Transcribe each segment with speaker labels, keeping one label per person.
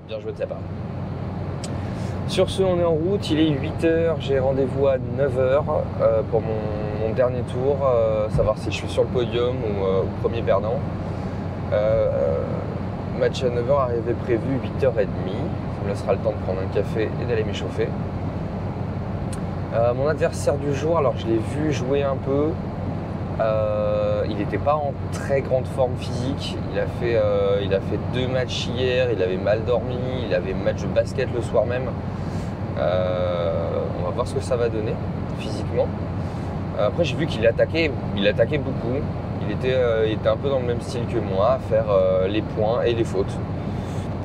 Speaker 1: Bien joué de sa part. Sur ce, on est en route, il est 8h, j'ai rendez-vous à 9h pour mon dernier tour, savoir si je suis sur le podium ou premier perdant. Match à 9h, arrivée prévue 8h30, ça me laissera le temps de prendre un café et d'aller m'échauffer. Mon adversaire du jour, alors je l'ai vu jouer un peu, il n'était pas en très grande forme physique, il a fait 2 matchs hier, il avait mal dormi, il avait match de basket le soir même. On va voir ce que ça va donner physiquement. Après j'ai vu qu'il attaquait beaucoup, il était un peu dans le même style que moi, à faire les points et les fautes.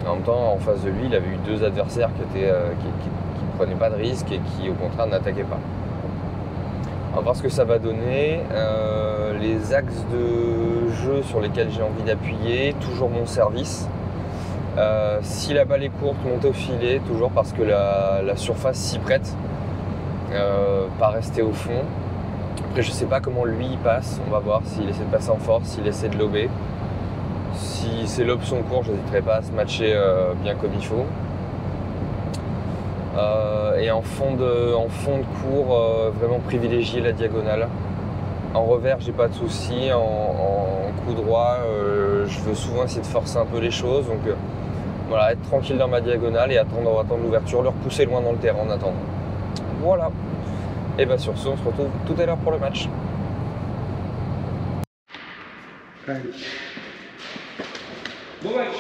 Speaker 1: En même temps, en face de lui, il avait eu 2 adversaires qui prenaient pas de risques et qui au contraire n'attaquaient pas. On va voir ce que ça va donner. Les axes de jeu sur lesquels j'ai envie d'appuyer, toujours mon service. Si la balle est courte, monter au filet, toujours parce que la surface s'y prête. Pas rester au fond. Après, je sais pas comment lui il passe. On va voir s'il essaie de passer en force, s'il essaie de lober. Si ses lobes sont courts, je n'hésiterai pas à se matcher bien comme il faut. Et en fond de cours, vraiment privilégier la diagonale. En revers, j'ai pas de soucis. En coup droit, je veux souvent essayer de forcer un peu les choses. Donc voilà, être tranquille dans ma diagonale et attendre l'ouverture, le repousser loin dans le terrain en attendant. Voilà. Et bien sur ce, on se retrouve tout à l'heure pour le match.
Speaker 2: Allez. Bon match.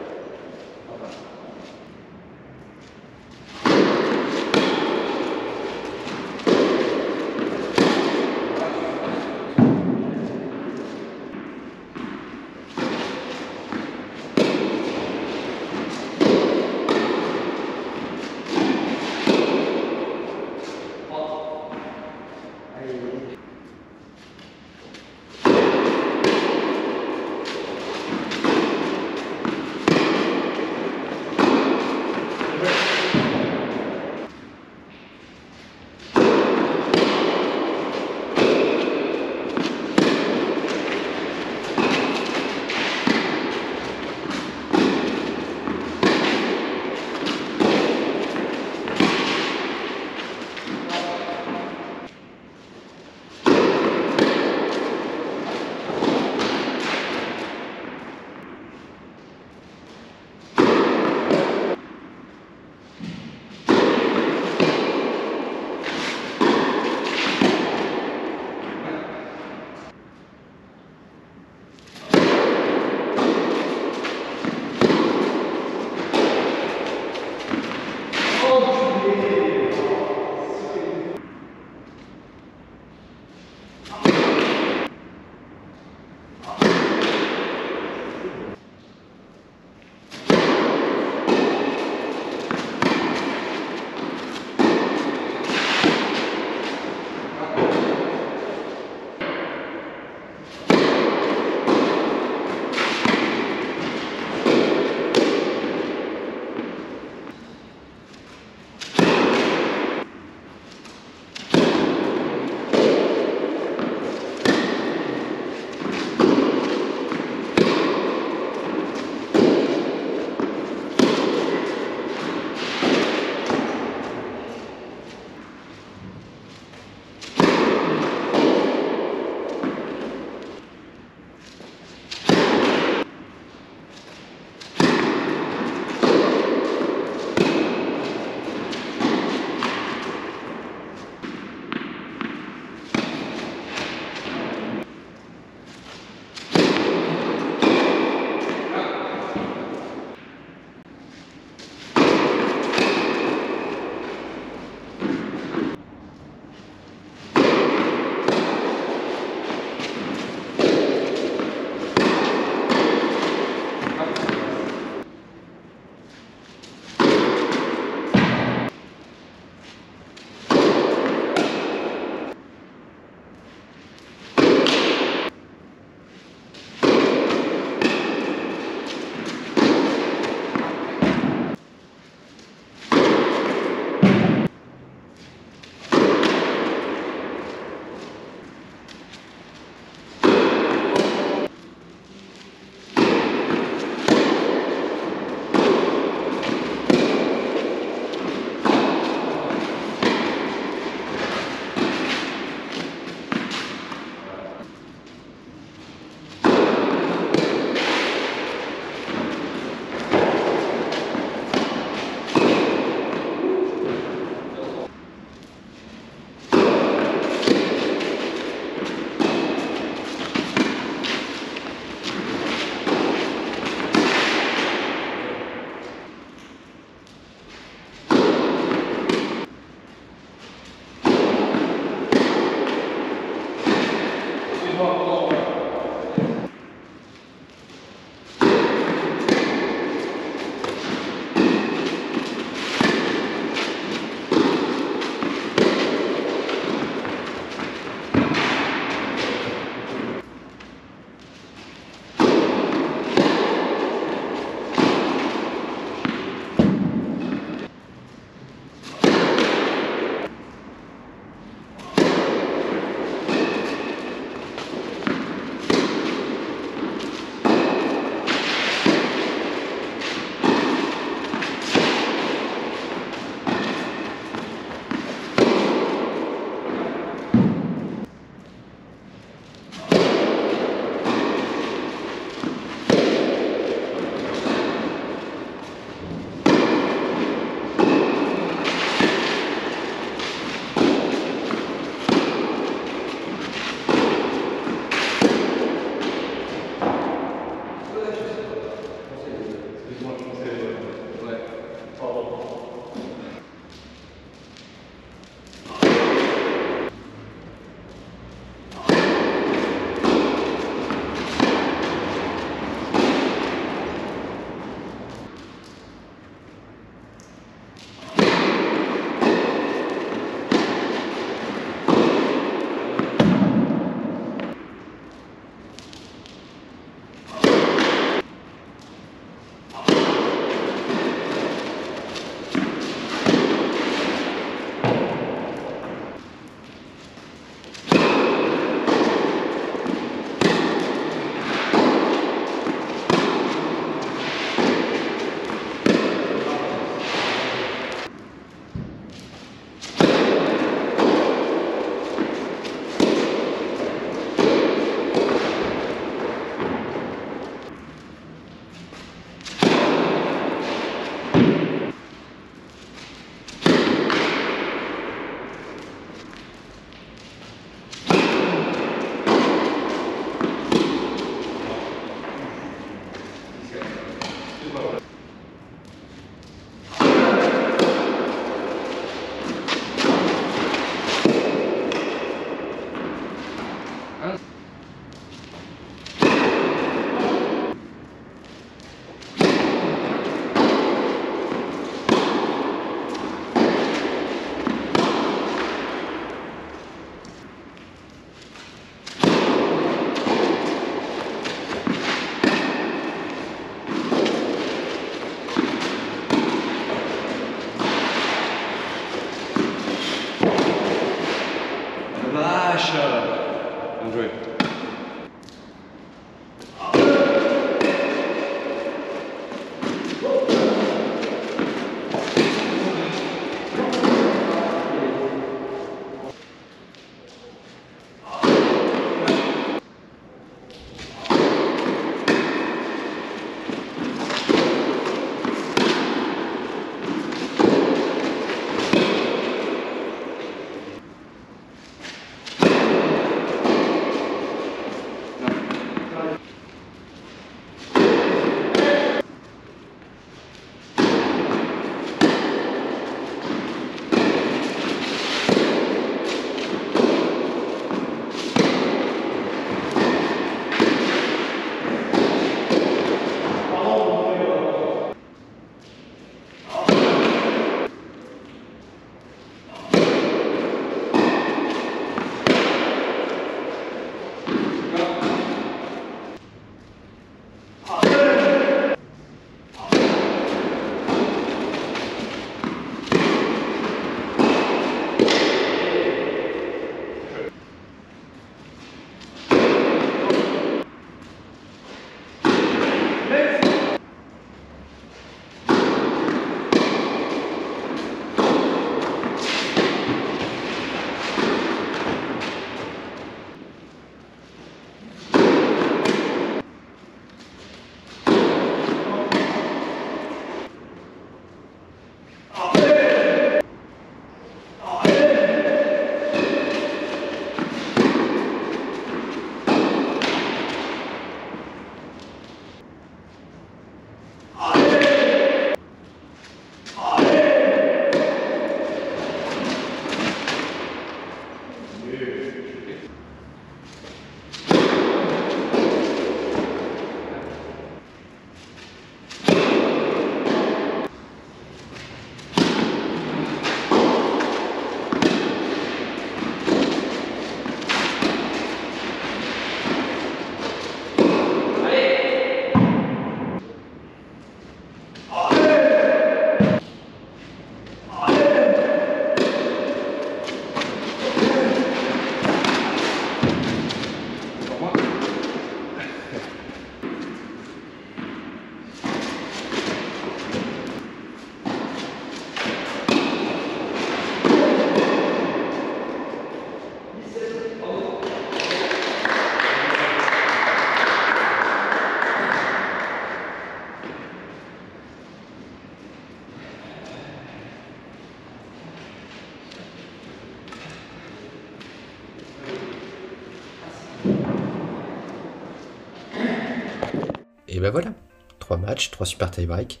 Speaker 2: Et ben voilà, 3 matchs, 3 super tie-break.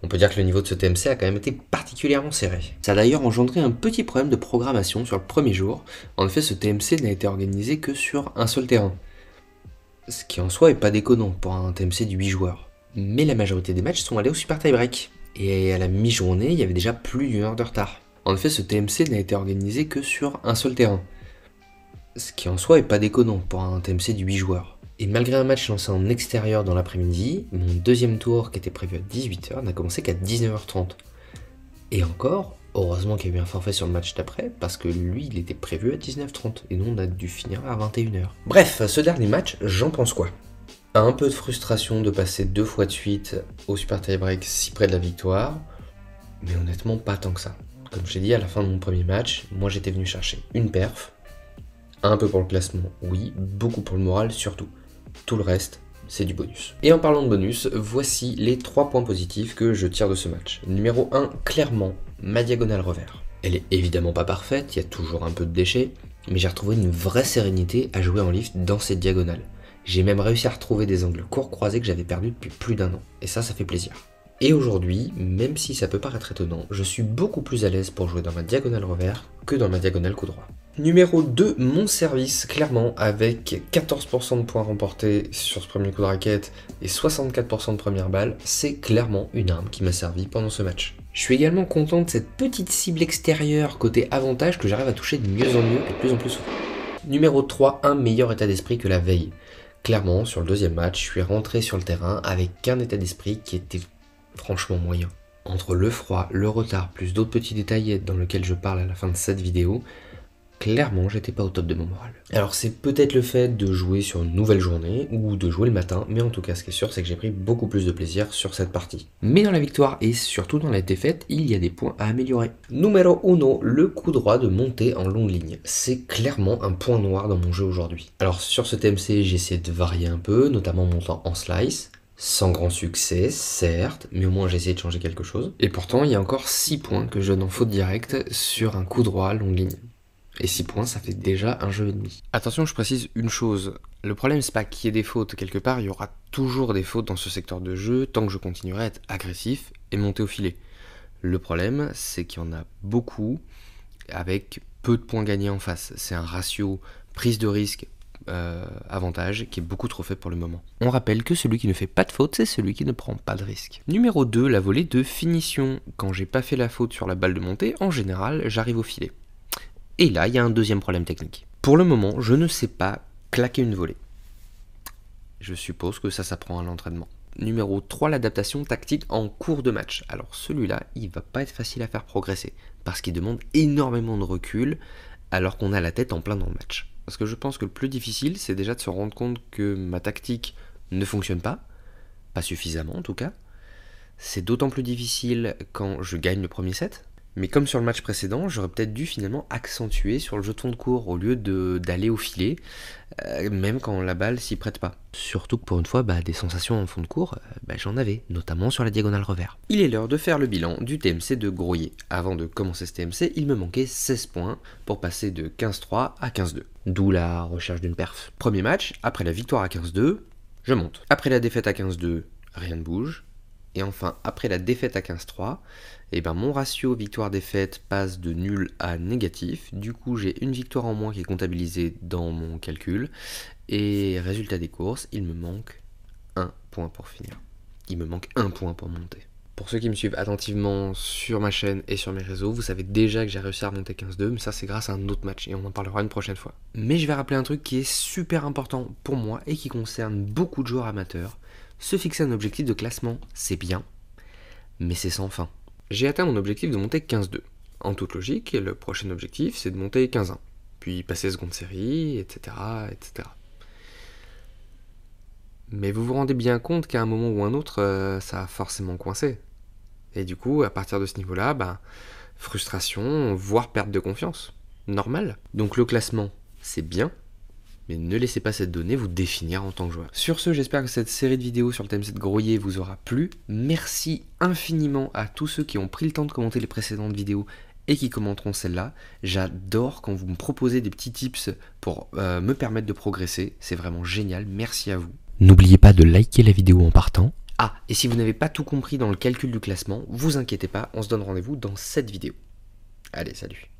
Speaker 2: On peut dire que le niveau de ce TMC a quand même été particulièrement serré. Ça a d'ailleurs engendré un petit problème de programmation sur le premier jour. En effet, ce TMC n'a été organisé que sur un seul terrain. Ce qui en soi est pas déconnant pour un TMC de 8 joueurs. Mais la majorité des matchs sont allés au super tie-break. Et à la mi-journée, il y avait déjà plus d'une heure de retard. En effet, ce TMC n'a été organisé que sur un seul terrain. Ce qui en soi est pas déconnant pour un TMC de 8 joueurs. Et malgré un match lancé en extérieur dans l'après-midi, mon deuxième tour qui était prévu à 18h n'a commencé qu'à 19h30. Et encore, heureusement qu'il y a eu un forfait sur le match d'après, parce que lui il était prévu à 19h30, et nous on a dû finir à 21h. Bref, ce dernier match, j'en pense quoi? Un peu de frustration de passer 2 fois de suite au super tie-break si près de la victoire, mais honnêtement pas tant que ça. Comme je l'ai dit à la fin de mon premier match, moi j'étais venu chercher une perf, un peu pour le classement, oui, beaucoup pour le moral surtout. Tout le reste, c'est du bonus. Et en parlant de bonus, voici les 3 points positifs que je tire de ce match. Numéro 1, clairement, ma diagonale revers. Elle est évidemment pas parfaite, il y a toujours un peu de déchets, mais j'ai retrouvé une vraie sérénité à jouer en lift dans cette diagonale. J'ai même réussi à retrouver des angles courts croisés que j'avais perdus depuis plus d'1 an, et ça fait plaisir. Et aujourd'hui, même si ça peut paraître étonnant, je suis beaucoup plus à l'aise pour jouer dans ma diagonale revers que dans ma diagonale coup droit. Numéro 2, mon service, clairement, avec 14% de points remportés sur ce premier coup de raquette et 64% de première balle, c'est clairement une arme qui m'a servi pendant ce match. Je suis également content de cette petite cible extérieure côté avantage que j'arrive à toucher de mieux en mieux et de plus en plus souvent. Numéro 3, un meilleur état d'esprit que la veille. Clairement, sur le deuxième match, je suis rentré sur le terrain avec un état d'esprit qui était franchement moyen. Entre le froid, le retard, plus d'autres petits détails dans lesquels je parle à la fin de cette vidéo, clairement, j'étais pas au top de mon moral. Alors c'est peut-être le fait de jouer sur une nouvelle journée ou de jouer le matin, mais en tout cas ce qui est sûr c'est que j'ai pris beaucoup plus de plaisir sur cette partie. Mais dans la victoire et surtout dans la défaite, il y a des points à améliorer. Numéro 1, le coup droit de montée en longue ligne. C'est clairement un point noir dans mon jeu aujourd'hui. Alors sur ce TMC, j'ai essayé de varier un peu, notamment montant en slice. Sans grand succès, certes, mais au moins j'ai essayé de changer quelque chose. Et pourtant, il y a encore 6 points que je donne en faute directe sur un coup droit longue ligne. Et 6 points, ça fait déjà un jeu et demi. Attention, je précise une chose. Le problème, c'est pas qu'il y ait des fautes. Quelque part, il y aura toujours des fautes dans ce secteur de jeu, tant que je continuerai à être agressif et monter au filet. Le problème, c'est qu'il y en a beaucoup, avec peu de points gagnés en face. C'est un ratio prise de risque, avantage, qui est beaucoup trop faible pour le moment. On rappelle que celui qui ne fait pas de faute, c'est celui qui ne prend pas de risque. Numéro 2, la volée de finition. Quand j'ai pas fait la faute sur la balle de montée, en général, j'arrive au filet. Et là, il y a un deuxième problème technique. Pour le moment, je ne sais pas claquer une volée. Je suppose que ça s'apprend à l'entraînement. Numéro 3, l'adaptation tactique en cours de match. Alors celui-là, il va pas être facile à faire progresser, parce qu'il demande énormément de recul, alors qu'on a la tête en plein dans le match. Parce que je pense que le plus difficile, c'est déjà de se rendre compte que ma tactique ne fonctionne pas suffisamment en tout cas. C'est d'autant plus difficile quand je gagne le premier set. Mais comme sur le match précédent, j'aurais peut-être dû finalement accentuer sur le jeu de fond de cours au lieu d'aller au filet, même quand la balle s'y prête pas. Surtout que pour une fois, des sensations en fond de cours, j'en avais, notamment sur la diagonale revers. Il est l'heure de faire le bilan du TMC de Groyer. Avant de commencer ce TMC, il me manquait 16 points pour passer de 15-3 à 15-2. D'où la recherche d'une perf. Premier match, après la victoire à 15-2, je monte. Après la défaite à 15-2, rien ne bouge. Et enfin, après la défaite à 15-3, mon ratio victoire-défaite passe de nul à négatif. Du coup, j'ai une victoire en moins qui est comptabilisée dans mon calcul. Et résultat des courses, il me manque 1 point pour finir. Il me manque 1 point pour monter. Pour ceux qui me suivent attentivement sur ma chaîne et sur mes réseaux, vous savez déjà que j'ai réussi à remonter 15-2, mais ça c'est grâce à un autre match et on en parlera une prochaine fois. Mais je vais rappeler un truc qui est super important pour moi et qui concerne beaucoup de joueurs amateurs. Se fixer un objectif de classement, c'est bien, mais c'est sans fin. J'ai atteint mon objectif de monter 15-2. En toute logique, le prochain objectif, c'est de monter 15-1, puis passer seconde série, etc., etc. Mais vous vous rendez bien compte qu'à un moment ou un autre, ça a forcément coincé. Et du coup, à partir de ce niveau-là, frustration, voire perte de confiance. Normal. Donc le classement, c'est bien, mais ne laissez pas cette donnée vous définir en tant que joueur. Sur ce, j'espère que cette série de vidéos sur le TMC de Groyer vous aura plu. Merci infiniment à tous ceux qui ont pris le temps de commenter les précédentes vidéos et qui commenteront celle-là. J'adore quand vous me proposez des petits tips pour me permettre de progresser. C'est vraiment génial. Merci à vous. N'oubliez pas de liker la vidéo en partant. Ah, et si vous n'avez pas tout compris dans le calcul du classement, vous inquiétez pas, on se donne rendez-vous dans cette vidéo. Allez, salut.